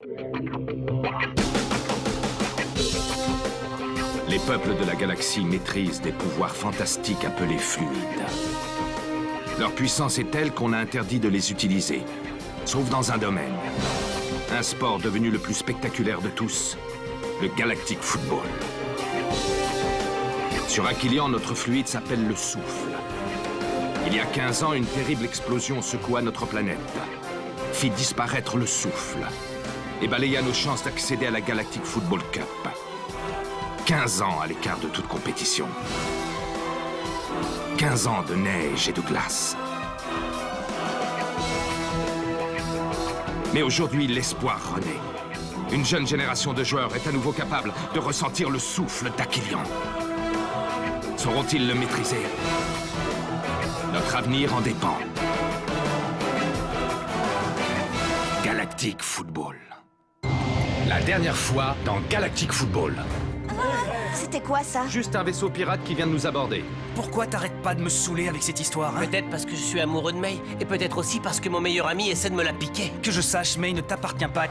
Les peuples de la galaxie maîtrisent des pouvoirs fantastiques appelés fluides. Leur puissance est telle qu'on a interdit de les utiliser, sauf dans un domaine. Un sport devenu le plus spectaculaire de tous, le Galactic Football. Sur Aquilian, notre fluide s'appelle le souffle. Il y a 15 ans, une terrible explosion secoua notre planète, fit disparaître le souffle et balaya nos chances d'accéder à la Galactic Football Cup. 15 ans à l'écart de toute compétition. 15 ans de neige et de glace. Mais aujourd'hui, l'espoir renaît. Une jeune génération de joueurs est à nouveau capable de ressentir le souffle d'Aquilian. Sauront-ils le maîtriser? Notre avenir en dépend. Galactic Football. La dernière fois dans Galactic Football. C'était quoi ça? Juste un vaisseau pirate qui vient de nous aborder. Pourquoi t'arrêtes pas de me saouler avec cette histoire, hein? Peut-être parce que je suis amoureux de May, et peut-être aussi parce que mon meilleur ami essaie de me la piquer. Que je sache, May ne t'appartient pas.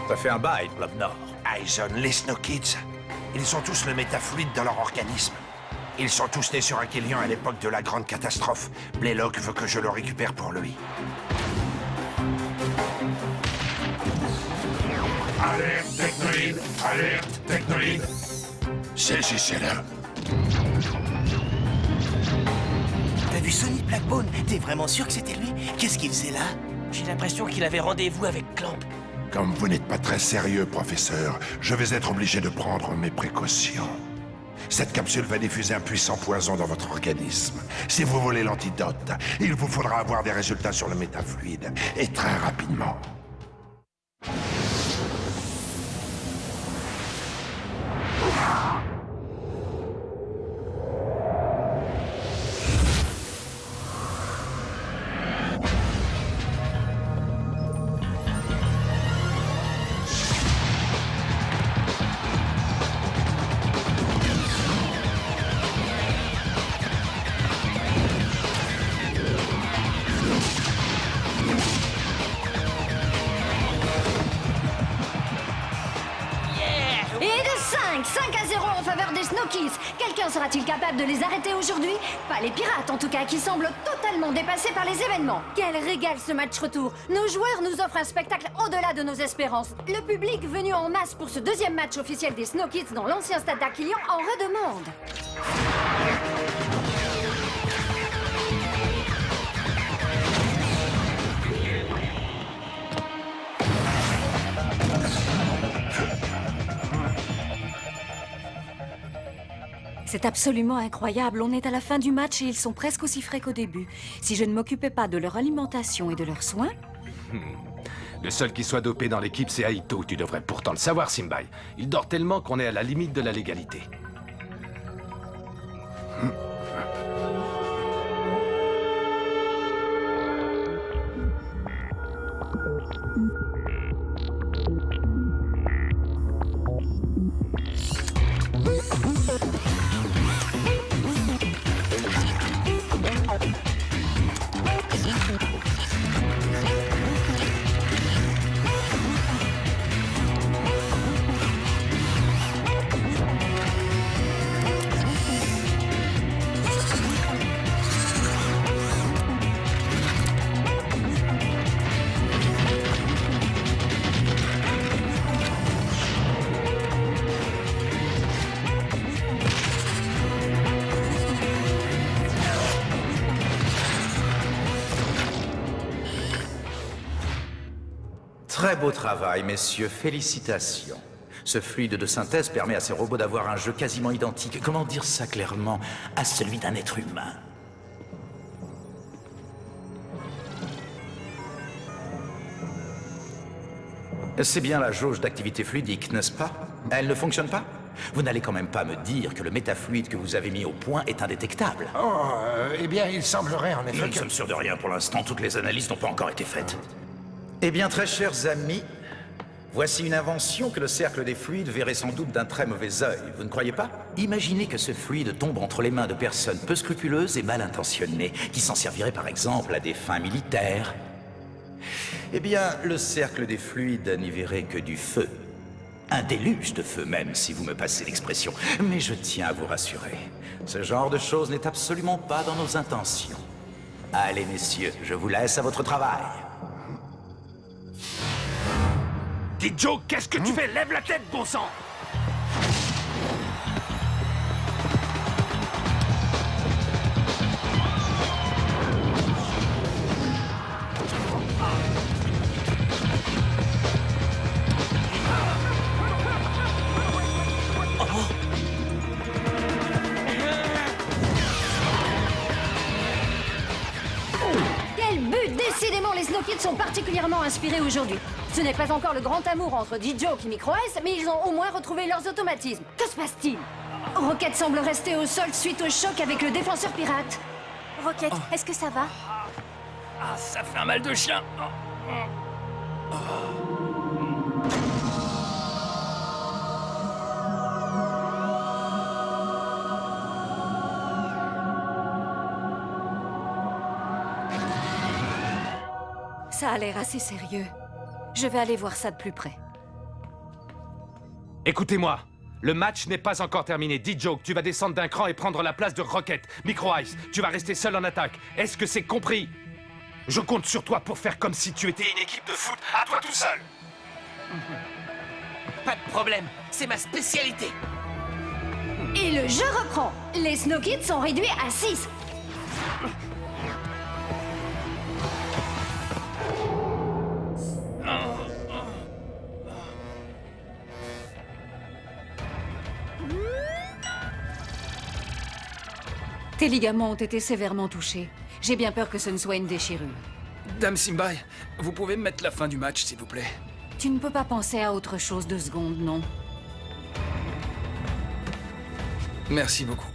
Ça fait un bail, Blob Nord. Aizen, les Snow Kids, ils ont tous le métafluide dans leur organisme. Ils sont tous nés sur Aquilian à l'époque de la grande catastrophe. Blaylock veut que je le récupère pour lui. Alerte technoïde! Alerte technoïde! Saisissez-le. T'as vu Sonny Blackbone? T'es vraiment sûr que c'était lui? Qu'est-ce qu'il faisait là? J'ai l'impression qu'il avait rendez-vous avec Clamp. Comme vous n'êtes pas très sérieux, professeur, je vais être obligé de prendre mes précautions. Cette capsule va diffuser un puissant poison dans votre organisme. Si vous voulez l'antidote, il vous faudra avoir des résultats sur le métafluide, et très rapidement. Et de 5 à 0 en faveur des Snowkids. Quelqu'un sera-t-il capable de les arrêter aujourd'hui? Pas les pirates en tout cas, qui semblent totalement dépassés par les événements. Quel régal ce match retour. Nos joueurs nous offrent un spectacle au-delà de nos espérances. Le public venu en masse pour ce deuxième match officiel des Snowkids dans l'ancien stade d'Aquilian en redemande. C'est absolument incroyable. On est à la fin du match et ils sont presque aussi frais qu'au début. Si je ne m'occupais pas de leur alimentation et de leurs soins... Le seul qui soit dopé dans l'équipe, c'est Aito. Tu devrais pourtant le savoir, Simbai. Il dort tellement qu'on est à la limite de la légalité. Très beau travail, messieurs, félicitations. Ce fluide de synthèse permet à ces robots d'avoir un jeu quasiment identique, comment dire ça clairement, à celui d'un être humain. C'est bien la jauge d'activité fluidique, n'est-ce pas? Elle ne fonctionne pas? Vous n'allez quand même pas me dire que le métafluide que vous avez mis au point est indétectable. Oh, eh bien, il semblerait en effet Nous ne que... sommes sûrs de rien pour l'instant, toutes les analyses n'ont pas encore été faites. Eh bien, très chers amis, Voici une invention que le cercle des fluides verrait sans doute d'un très mauvais œil, vous ne croyez pas? Imaginez que ce fluide tombe entre les mains de personnes peu scrupuleuses et mal intentionnées, qui s'en serviraient par exemple à des fins militaires. Eh bien, le cercle des fluides n'y verrait que du feu. Un déluge de feu même, si vous me passez l'expression. Mais je tiens à vous rassurer, ce genre de choses n'est absolument pas dans nos intentions. Allez, messieurs, je vous laisse à votre travail. Dis Joe, qu'est-ce que tu fais? Lève la tête, bon sang! Quel but! Décidément, les Snow Kids sont particulièrement inspirés aujourd'hui. Ce n'est pas encore le grand amour entre D-Joke et Micro Ice, mais ils ont au moins retrouvé leurs automatismes. Que se passe-t-il? Rocket semble rester au sol suite au choc avec le défenseur pirate. Rocket, est-ce que ça va? Ah, ça fait un mal de chien. Ça a l'air assez sérieux. Je vais aller voir ça de plus près. Écoutez-moi, le match n'est pas encore terminé. D-Joke, tu vas descendre d'un cran et prendre la place de Rocket. Micro Ice, tu vas rester seul en attaque. Est-ce que c'est compris? Je compte sur toi pour faire comme si tu étais une équipe de foot, à toi tout seul. Pas de problème, c'est ma spécialité. Et le jeu reprend. Les Snow Kids sont réduits à 6. Tes ligaments ont été sévèrement touchés. J'ai bien peur que ce ne soit une déchirure. Dame Simbai, vous pouvez me mettre la fin du match, s'il vous plaît? Tu ne peux pas penser à autre chose 2 secondes, non? Merci beaucoup.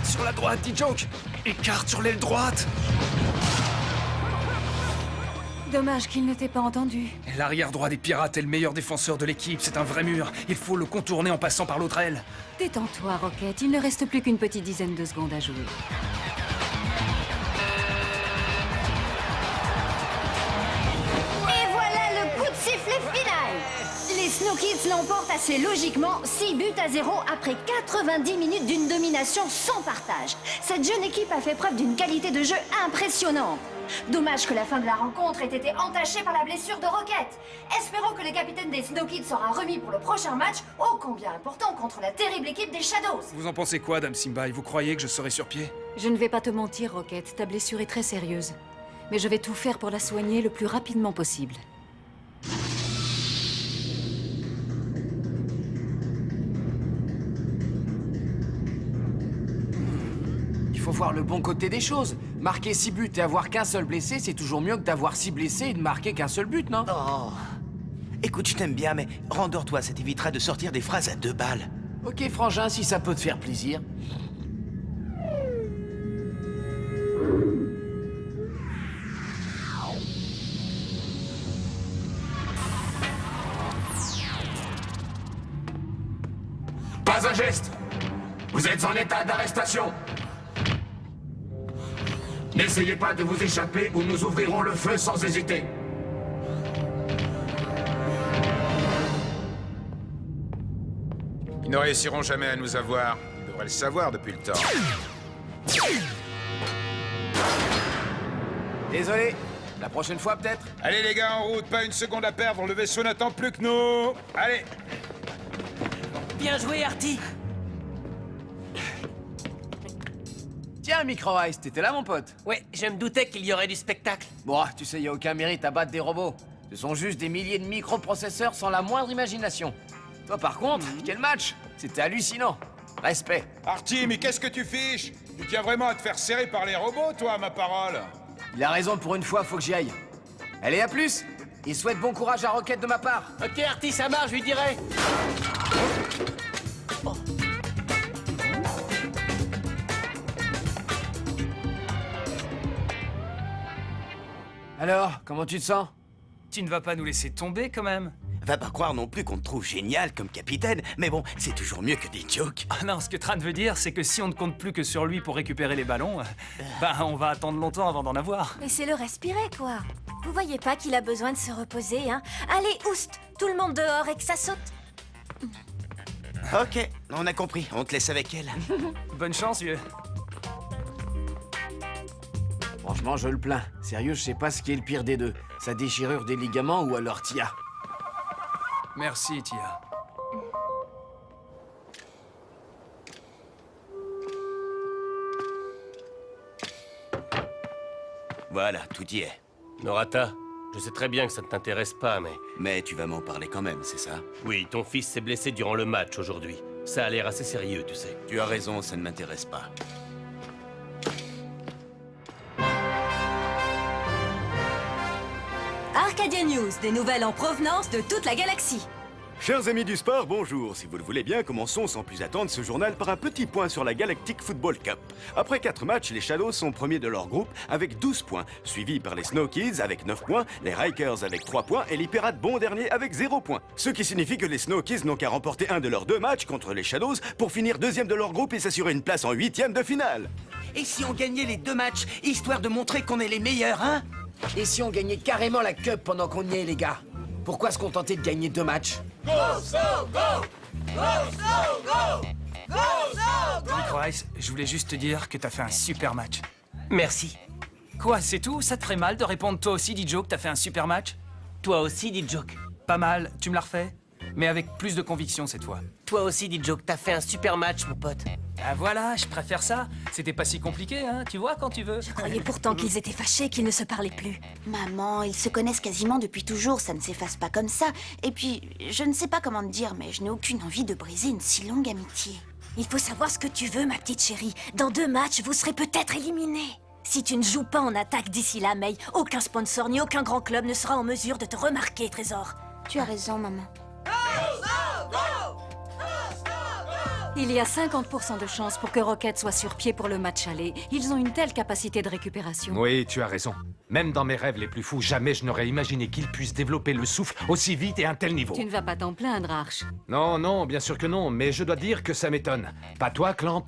Sur la droite, D-Joke! Écarte sur l'aile droite! Dommage qu'il ne t'ait pas entendu. L'arrière droit des pirates est le meilleur défenseur de l'équipe, c'est un vrai mur. Il faut le contourner en passant par l'autre aile. Détends-toi, Rocket. Il ne reste plus qu'une petite dizaine de secondes à jouer. Et voilà le coup de sifflet final! Les Snow Kids l'emportent assez logiquement 6-0 après 90 minutes d'une domination sans partage. Cette jeune équipe a fait preuve d'une qualité de jeu impressionnante. Dommage que la fin de la rencontre ait été entachée par la blessure de Rocket. Espérons que le capitaine des Snow Kids sera remis pour le prochain match, ô combien important contre la terrible équipe des Shadows. Vous en pensez quoi, Dame Simbai? Vous croyez que je serai sur pied? Je ne vais pas te mentir, Rocket, ta blessure est très sérieuse. Mais je vais tout faire pour la soigner le plus rapidement possible. Il faut voir le bon côté des choses. Marquer 6 buts et avoir qu'un seul blessé, c'est toujours mieux que d'avoir 6 blessés et de marquer qu'un seul but, non? Oh. Écoute, je t'aime bien, mais rendors-toi, ça t'évitera de sortir des phrases à 2 balles. Ok, frangin, si ça peut te faire plaisir. Pas un geste. Vous êtes en état d'arrestation. N'essayez pas de vous échapper ou nous ouvrirons le feu sans hésiter. Ils ne réussiront jamais à nous avoir. Ils devraient le savoir depuis le temps. Désolé. La prochaine fois, peut-être? Allez les gars, en route, pas une seconde à perdre, le vaisseau n'attend plus que nous. Allez. Bien joué, Artie. Tiens, Micro Ice, t'étais là, mon pote? Ouais, je me doutais qu'il y aurait du spectacle. Bon, tu sais, y a aucun mérite à battre des robots. Ce sont juste des milliers de microprocesseurs sans la moindre imagination. Toi, par contre, quel match! C'était hallucinant. Respect. Artie, mais qu'est-ce que tu fiches? Tu tiens vraiment à te faire serrer par les robots, toi, ma parole? Il a raison, pour une fois, faut que j'y aille. Allez, à plus! Il souhaite bon courage à Rocket de ma part. Ok, Artie, ça marche, je lui dirai. Alors, comment tu te sens? Tu ne vas pas nous laisser tomber quand même? Va pas croire non plus qu'on te trouve génial comme capitaine, mais bon, c'est toujours mieux que des jokes. Ah non, ce que Tran veut dire, c'est que si on ne compte plus que sur lui pour récupérer les ballons, on va attendre longtemps avant d'en avoir. Laissez-le respirer, quoi. Vous voyez pas qu'il a besoin de se reposer, hein? Allez, oust! Tout le monde dehors et que ça saute! Ok, on a compris, on te laisse avec elle. Bonne chance, vieux. Franchement, je le plains. Sérieux, je sais pas ce qui est le pire des deux. Sa déchirure des ligaments ou alors Tia. Merci, Tia. Voilà, tout y est. Norata, je sais très bien que ça ne t'intéresse pas, mais... Mais tu vas m'en parler quand même, c'est ça? Oui, ton fils s'est blessé durant le match aujourd'hui. Ça a l'air assez sérieux, tu sais. Tu as raison, ça ne m'intéresse pas. Arcadia News, des nouvelles en provenance de toute la galaxie. Chers amis du sport, bonjour. Si vous le voulez bien, commençons sans plus attendre ce journal par un petit point sur la Galactic Football Cup. Après 4 matchs, les Shadows sont premiers de leur groupe avec 12 points, suivis par les Snow Kids avec 9 points, les Rikers avec 3 points et les Pirates bon dernier avec 0 points. Ce qui signifie que les Snow Kids n'ont qu'à remporter un de leurs 2 matchs contre les Shadows pour finir deuxième de leur groupe et s'assurer une place en 8e de finale. Et si on gagnait les 2 matchs, histoire de montrer qu'on est les meilleurs, hein? Et si on gagnait carrément la Cup pendant qu'on y est, les gars? Pourquoi se contenter de gagner 2 matchs? Go, so, go! Go, so, go! Go, so, go! Micro-Ice, je voulais juste te dire que t'as fait un super match. Merci. Quoi, c'est tout? Ça te ferait mal de répondre toi aussi, Dijo, que t'as fait un super match? Toi aussi, dit Joke. Pas mal, tu me la refais? Mais avec plus de conviction cette fois. Toi aussi, dit Joke, t'as fait un super match, mon pote. Ah voilà, je préfère ça. C'était pas si compliqué, hein, tu vois, quand tu veux. Je croyais pourtant qu'ils étaient fâchés, qu'ils ne se parlaient plus. Maman, ils se connaissent quasiment depuis toujours, ça ne s'efface pas comme ça. Et puis, je ne sais pas comment te dire, mais je n'ai aucune envie de briser une si longue amitié. Il faut savoir ce que tu veux, ma petite chérie. Dans 2 matchs, vous serez peut-être éliminés. Si tu ne joues pas en attaque d'ici là, May, aucun sponsor ni aucun grand club ne sera en mesure de te remarquer, Trésor. Tu as raison, maman. Il y a 50% de chances pour que Rocket soit sur pied pour le match aller. Ils ont une telle capacité de récupération. Oui, tu as raison. Même dans mes rêves les plus fous, jamais je n'aurais imaginé qu'ils puissent développer le souffle aussi vite et à un tel niveau. Tu ne vas pas t'en plaindre, Arch. Non, non, bien sûr que non, mais je dois dire que ça m'étonne. Pas toi, Clamp?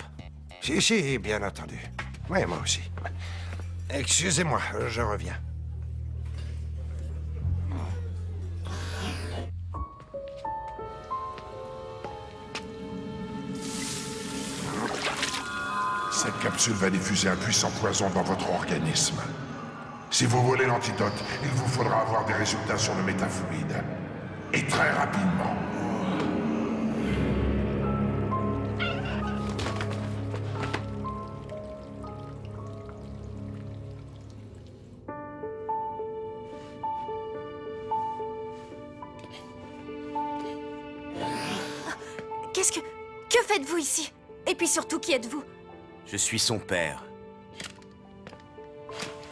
Si, bien entendu. Oui, moi aussi. Excusez-moi, je reviens. Cette capsule va diffuser un puissant poison dans votre organisme. Si vous voulez l'antidote, il vous faudra avoir des résultats sur le métafluide. Et très rapidement. Qu'est-ce que... Que faites-vous ici? Et puis surtout, qui êtes-vous? Je suis son père.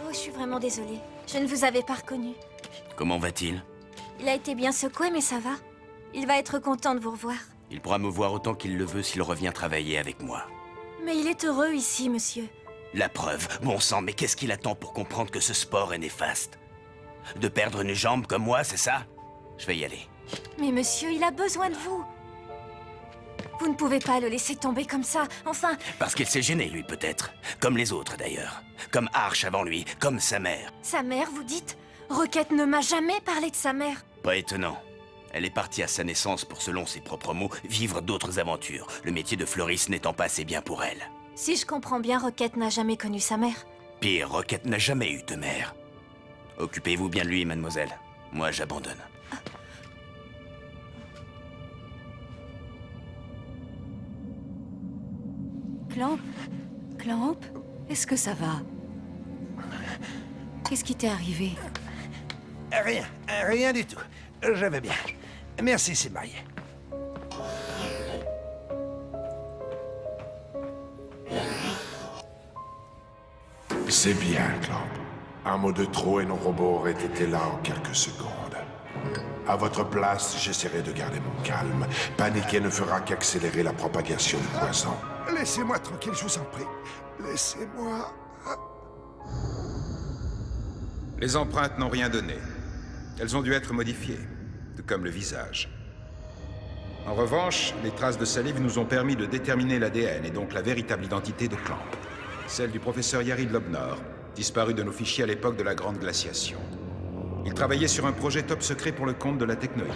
Oh, je suis vraiment désolée. Je ne vous avais pas reconnu. Comment va-t-il? Il a été bien secoué, mais ça va. Il va être content de vous revoir. Il pourra me voir autant qu'il le veut s'il revient travailler avec moi. Mais il est heureux ici, monsieur. La preuve, bon sang, mais qu'est-ce qu'il attend pour comprendre que ce sport est néfaste? De perdre une jambe comme moi, c'est ça? Je vais y aller. Mais monsieur, il a besoin de vous. Vous ne pouvez pas le laisser tomber comme ça, enfin... Parce qu'il s'est gêné, lui, peut-être. Comme les autres, d'ailleurs. Comme Arch avant lui, comme sa mère. Sa mère, vous dites? Rocket ne m'a jamais parlé de sa mère. Pas étonnant. Elle est partie à sa naissance pour, selon ses propres mots, vivre d'autres aventures, le métier de fleuriste n'étant pas assez bien pour elle. Si je comprends bien, Rocket n'a jamais connu sa mère. Pire, Rocket n'a jamais eu de mère. Occupez-vous bien de lui, mademoiselle. Moi, j'abandonne. Clamp? Clamp? Est-ce que ça va? Qu'est-ce qui t'est arrivé? Rien du tout. Je vais bien. Merci, Simaï. C'est bien, Clamp. Un mot de trop et nos robots auraient été là en quelques secondes. À votre place, j'essaierai de garder mon calme. Paniquer ne fera qu'accélérer la propagation du poison. Laissez-moi tranquille, je vous en prie. Laissez-moi... Les empreintes n'ont rien donné. Elles ont dû être modifiées, tout comme le visage. En revanche, les traces de salive nous ont permis de déterminer l'ADN et donc la véritable identité de Clamp. Celle du professeur Yarid Lobnor, disparu de nos fichiers à l'époque de la Grande Glaciation. Il travaillait sur un projet top secret pour le compte de la Technoïde.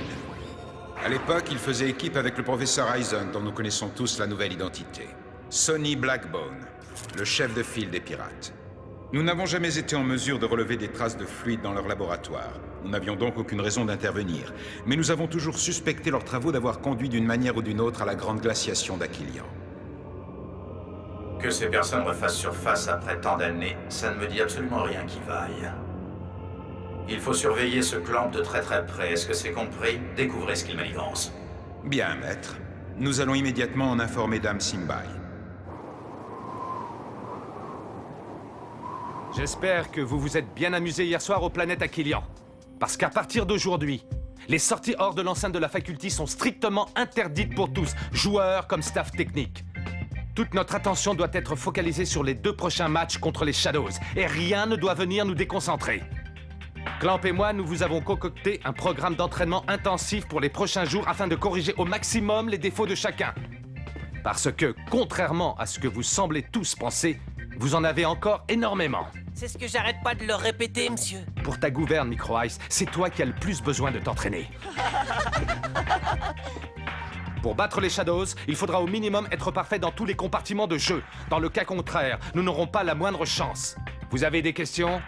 À l'époque, il faisait équipe avec le professeur Eisen, dont nous connaissons tous la nouvelle identité. Sonny Blackbone, le chef de file des pirates. Nous n'avons jamais été en mesure de relever des traces de fluide dans leur laboratoire. Nous n'avions donc aucune raison d'intervenir. Mais nous avons toujours suspecté leurs travaux d'avoir conduit d'une manière ou d'une autre à la Grande Glaciation d'Aquilian. Que ces personnes refassent surface après tant d'années, ça ne me dit absolument rien qui vaille. Il faut surveiller ce Clamp de très près. Est-ce que c'est compris? Découvrez ce qu'il manigance. Bien, maître. Nous allons immédiatement en informer Dame Simbai. J'espère que vous vous êtes bien amusé hier soir aux planètes Aquilian. Parce qu'à partir d'aujourd'hui, les sorties hors de l'enceinte de la faculté sont strictement interdites pour tous, joueurs comme staff technique. Toute notre attention doit être focalisée sur les 2 prochains matchs contre les Shadows, et rien ne doit venir nous déconcentrer. Clamp et moi, nous vous avons concocté un programme d'entraînement intensif pour les prochains jours afin de corriger au maximum les défauts de chacun. Parce que, contrairement à ce que vous semblez tous penser, vous en avez encore énormément. C'est ce que j'arrête pas de leur répéter, monsieur. Pour ta gouverne, Micro-Ice, c'est toi qui as le plus besoin de t'entraîner. Pour battre les Shadows, il faudra au minimum être parfait dans tous les compartiments de jeu. Dans le cas contraire, nous n'aurons pas la moindre chance. Vous avez des questions?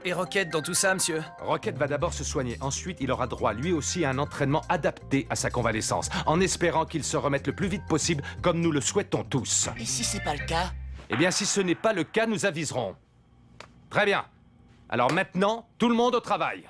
Et Rocket dans tout ça, monsieur? Rocket va d'abord se soigner. Ensuite, il aura droit lui aussi à un entraînement adapté à sa convalescence, en espérant qu'il se remette le plus vite possible, comme nous le souhaitons tous. Et si c'est pas le cas? Eh bien, si ce n'est pas le cas, nous aviserons. Très bien. Alors maintenant, tout le monde au travail.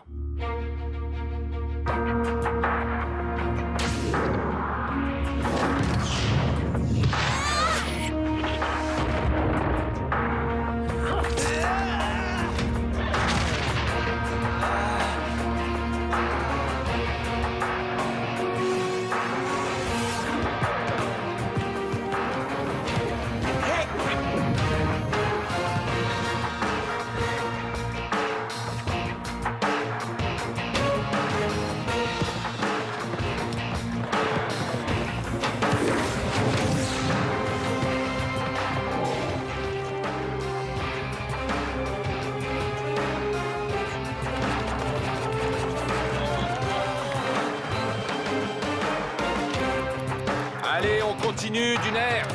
Allez, on continue d'une aire.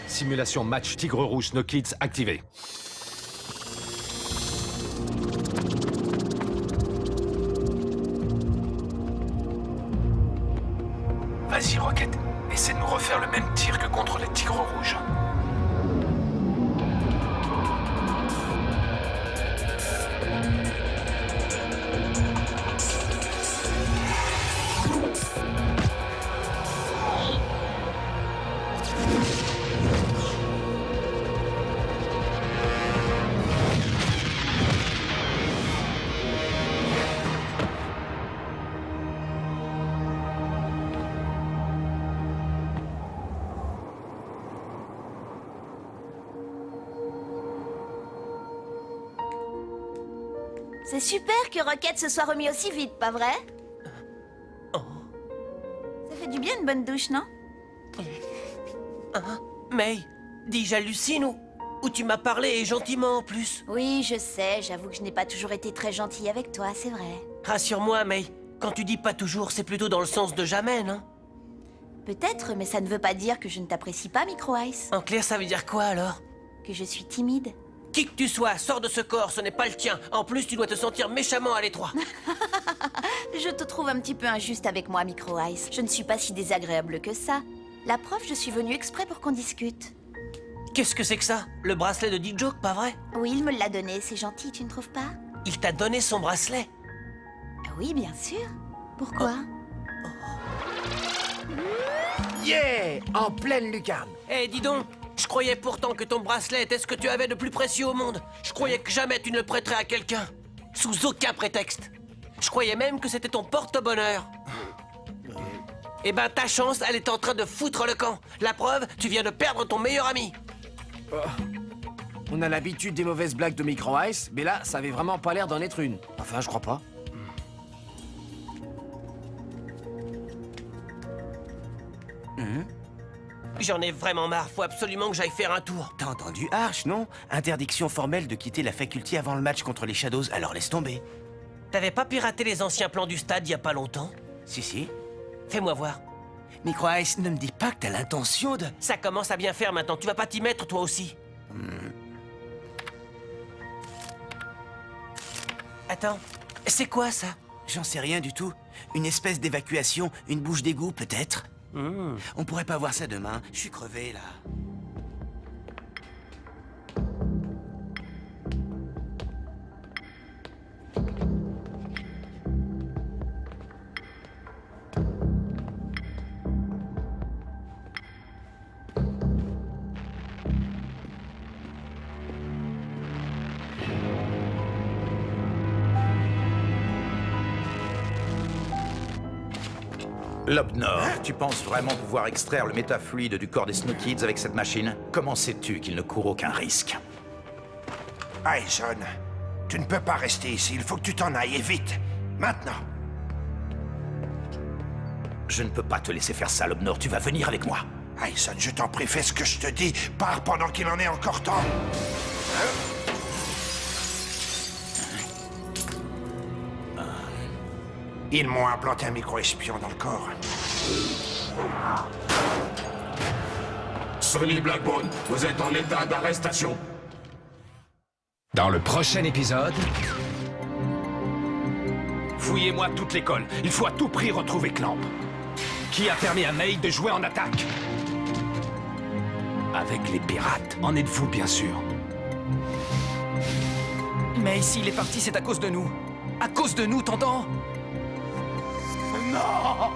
Simulation match Tigre Rouge Snow Kids activée. Vas-y, Rocket. Essaie de nous refaire le même tir que contre les Tigres Rouges. C'est super que Rocket se soit remis aussi vite, pas vrai? Ça fait du bien une bonne douche, non? May, dis j'hallucine ou tu m'as parlé et gentiment en plus? Oui, je sais, j'avoue que je n'ai pas toujours été très gentille avec toi, c'est vrai. Rassure-moi, May, quand tu dis pas toujours, c'est plutôt dans le sens de jamais, non? Peut-être, mais ça ne veut pas dire que je ne t'apprécie pas, Micro Ice. En clair, ça veut dire quoi alors? Que je suis timide. Qui que tu sois, sors de ce corps, ce n'est pas le tien. En plus, tu dois te sentir méchamment à l'étroit. Je te trouve un petit peu injuste avec moi, Micro Ice. Je ne suis pas si désagréable que ça. La preuve, je suis venue exprès pour qu'on discute. Qu'est-ce que c'est que ça? Le bracelet de D-Joke, pas vrai? Oui, il me l'a donné, c'est gentil, tu ne trouves pas? Il t'a donné son bracelet? Oui, bien sûr. Pourquoi? Yeah! En pleine lucarne. Eh, dis donc, je croyais pourtant que ton bracelet était ce que tu avais de plus précieux au monde. Je croyais que jamais tu ne le prêterais à quelqu'un. Sous aucun prétexte. Je croyais même que c'était ton porte-bonheur. Eh ben, ta chance, elle est en train de foutre le camp. La preuve, tu viens de perdre ton meilleur ami. On a l'habitude des mauvaises blagues de Micro Ice, mais là, ça avait vraiment pas l'air d'en être une. Enfin, je crois pas. J'en ai vraiment marre, faut absolument que j'aille faire un tour. T'as entendu Arch, non? Interdiction formelle de quitter la faculté avant le match contre les Shadows, alors laisse tomber. T'avais pas piraté les anciens plans du stade il y a pas longtemps? Si. Fais-moi voir. Micro Ice, ne me dis pas que t'as l'intention de... Ça commence à bien faire maintenant, tu vas pas t'y mettre toi aussi? Attends, c'est quoi ça? J'en sais rien du tout. Une espèce d'évacuation, une bouche d'égout peut-être. On pourrait pas voir ça demain, je suis crevé là. Lobnor, tu penses vraiment pouvoir extraire le métafluide du corps des Snow Kids avec cette machine? Comment sais-tu qu'il ne court aucun risque? Aison, tu ne peux pas rester ici, il faut que tu t'en ailles, et vite. Maintenant. Je ne peux pas te laisser faire ça, Lobnor, tu vas venir avec moi. Aison, je t'en prie, fais ce que je te dis. Pars pendant qu'il en est encore temps. Ils m'ont implanté un micro-espion dans le corps. Sonny Blackbone, vous êtes en état d'arrestation. Dans le prochain épisode... Fouillez-moi toute l'école. Il faut à tout prix retrouver Clamp. Qui a permis à May de jouer en attaque? Avec les pirates. En êtes-vous, bien sûr? Mais s'il est parti, c'est à cause de nous. À cause de nous, t'entends? Non!